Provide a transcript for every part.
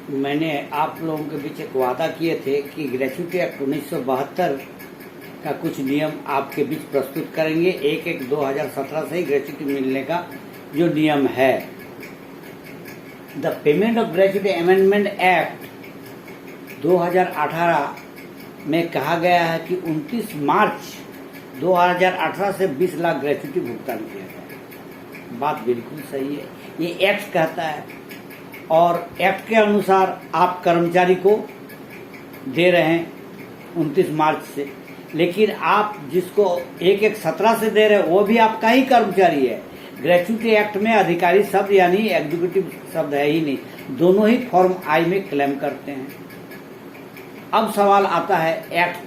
मैंने आप लोगों के बीच एक वादा किए थे कि ग्रेच्युटी एक्ट 1972 का कुछ नियम आपके बीच प्रस्तुत करेंगे। 1/1/2017 से ही ग्रेच्युटी मिलने का जो नियम है। The payment of gratuity amendment act 2018 में कहा गया है कि 29 मार्च 2018 से 20 लाख ग्रेच्युटी भुगतान किया गया। बात बिल्कुल सही है, ये एक्ट कहता है और एक्ट के अनुसार आप कर्मचारी को दे रहे हैं 29 मार्च से, लेकिन आप जिसको 1/1/17 से दे रहे हैं वो भी आपका ही कर्मचारी है। ग्रेच्युटी एक्ट में अधिकारी शब्द यानी एग्जीक्यूटिव शब्द है ही नहीं, दोनों ही फॉर्म आई में क्लेम करते हैं। अब सवाल आता है एक्ट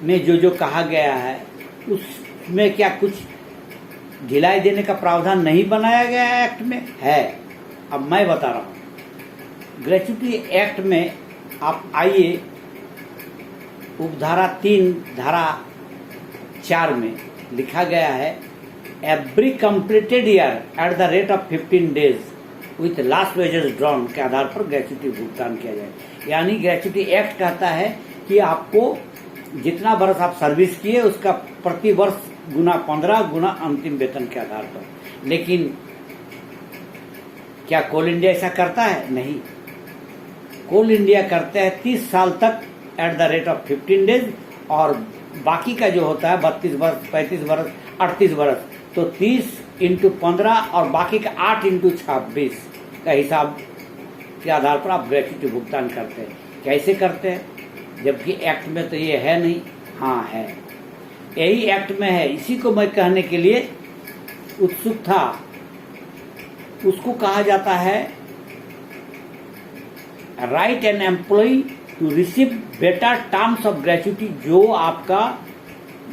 में जो कहा गया है उसमें क्या कुछ ढिलाई देने का प्रावधान नहीं बनाया गया है? एक्ट में है। अब मैं बता रहा हूं। ग्रेच्युटी एक्ट में आप आइए, उपधारा 3 धारा 4 में लिखा गया है every completed year at the rate of 15 days with last wages drawn के आधार पर ग्रेच्युटी भुगतान किया जाए। यानी ग्रेच्युटी एक्ट कहता है कि आपको जितना वर्ष आप सर्विस किए उसका प्रति वर्ष गुना 15 गुना अंतिम वेतन के आधार पर। लेकिन क्या कोल इंडिया ऐसा करता है? नहीं। कोल इंडिया करते हैं 30 साल तक at the rate of 15 days और बाकी का जो होता है 32 वर्ष, 35 वर्ष, 38 वर्ष, तो 30 × 15 और बाकी का 8 × 26 का हिसाब के आधार पर आप ग्रेच्युटी भुगतान करते हैं। कैसे करते हैं? जबकि एक्ट में तो ये है नहीं। हाँ है, यही एक्ट में है। इसी को मैं कहने के लिए उत्सुक था। उसको कहा जाता है right an employ to receive better terms of gratuity. जो आपका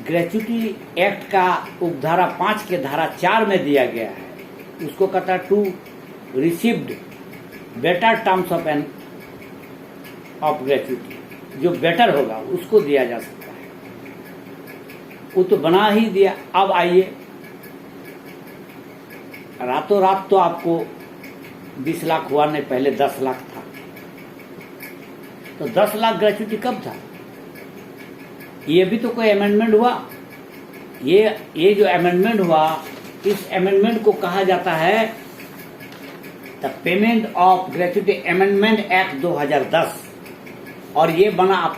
ग्रेच्युटी एक्ट का उपधारा 5 के धारा 4 में दिया गया है उसको कहता है to received better terms of gratuity. जो बेटर होगा उसको दिया जा सकता है, वो तो बना ही दिया। अब आइए, रातों रात तो आपको 20 लाख हुआ नहीं, पहले 10 लाख था। तो 10 लाख ग्रेच्युटी कब था? ये भी तो कोई अमेंडमेंट हुआ। ये जो अमेंडमेंट हुआ, इस अमेंडमेंट को कहा जाता है the payment of gratuity amendment act 2010 और ये बना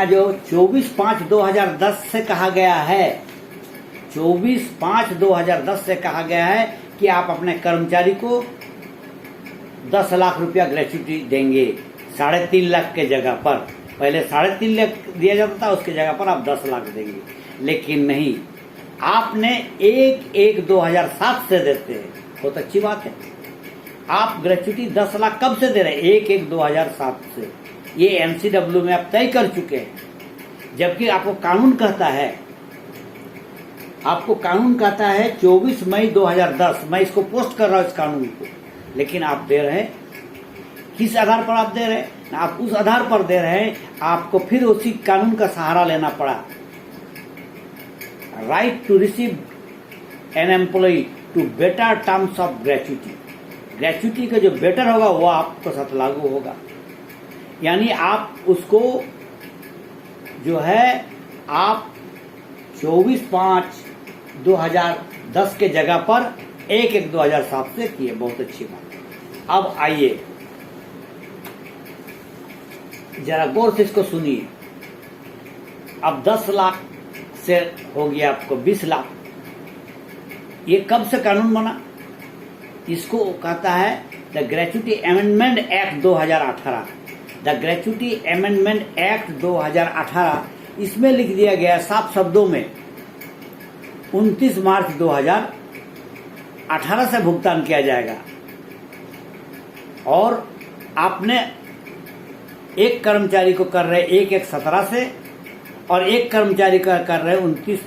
जो 24/5/2010 से कहा गया है। 24/5/2010 से कहा गया है कि आप अपने कर्मचारी को 10 लाख रुपया ग्रेच्युटी देंगे 3.5 लाख के जगह पर। पहले 3.5 लाख दिया जाता था, उसके जगह पर आप 10 लाख देंगे। लेकिन नहीं, आपने 1/1/2007 से देते हैं। बहुत अच्छी बात है। आप ग्रेच्युटी 10 लाख कब से दे रहे हैं? 1/1/2007 से। ये एमसीडब्ल्यू में आप तय कर चुके हैं। जबकि आपको कानून कहता है 24 मई 2010। मैं इसको पोस्ट कर रहा हूं इस कानून को, लेकिन आप दे रहे हैं। किस आधार पर आप दे रहे हैं? आप उस आधार पर दे रहे हैं, आपको फिर उसी कानून का सहारा लेना पड़ा। Right to receive an employ to better terms of gratuity. Gratuity का जो बेटर होगा वो आपको साथ लागू होगा। यानी आप उसको जो है आप 24/5/2010 के जगह पर 1/1/2007 से किए। बहुत अच्छी बात। अब आइए जरा गौर से इसको सुनिए। अब 10 लाख से हो गया आपको 20 लाख। ये कब से कानून बना? इसको कहता है the gratuity amendment act 2018। The gratuity amendment act 2018 इसमें लिख दिया गया साफ शब्दों में 29 मार्च 2018 से भुगतान किया जाएगा। और आपने एक कर्मचारी को कर रहे 1/1/17 से और एक कर्मचारी का कर रहे 29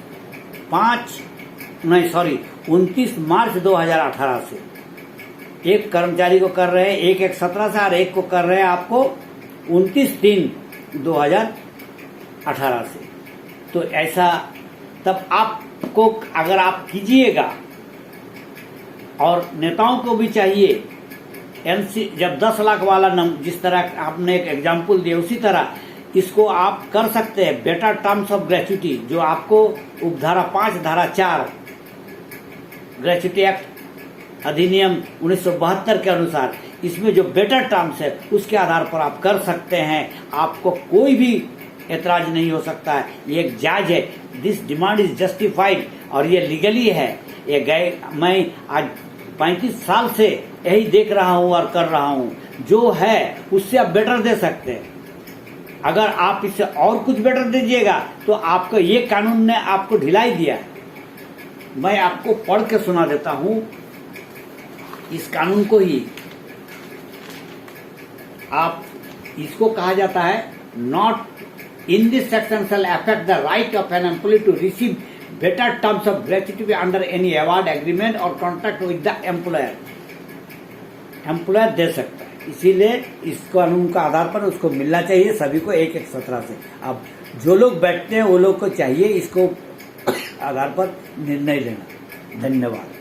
मार्च 2018 से। एक कर्मचारी को कर रहे हैं 1/1/17 से और एक को कर रहे हैं आपको 29/3/2018 से। तो ऐसा तब आपको अगर आप कीजिएगा, और नेताओं को भी चाहिए जब 10 लाख वाला जिस तरह आपने एक एग्जाम्पल दिया उसी तरह इसको आप कर सकते हैं। बेटर टर्म्स ऑफ ग्रेच्युटी जो आपको उपधारा 5 धारा 4 ग्रेच्युटी एक्ट अधिनियम 1972 के अनुसार इसमें जो बेटर टर्म्स है उसके आधार पर आप कर सकते हैं। आपको कोई भी एतराज नहीं हो सकता है। ये एक जायज है। दिस डिमांड इज जस्टिफाइड और ये लीगली है। ये गए मैं आज 35 साल से यही देख रहा हूँ और कर रहा हूँ। जो है उससे आप बेटर दे सकते हैं। अगर आप इससे और कुछ बेटर दीजिएगा तो आपको ये कानून ने आपको ढिलाई दिया है। मैं आपको पढ़ के सुना देता हूं इस कानून को ही। आप इसको कहा जाता है not in this section shall affect the right of an employ to receive better terms of gratuity under any award agreement और contract with the employer. Employer दे सकता है, इसीलिए इस कानून का आधार पर उसको मिलना चाहिए सभी को 1/17 से। अब जो लोग बैठते हैं वो लोग को चाहिए इसको आधार पर निर्णय लेना। धन्यवाद।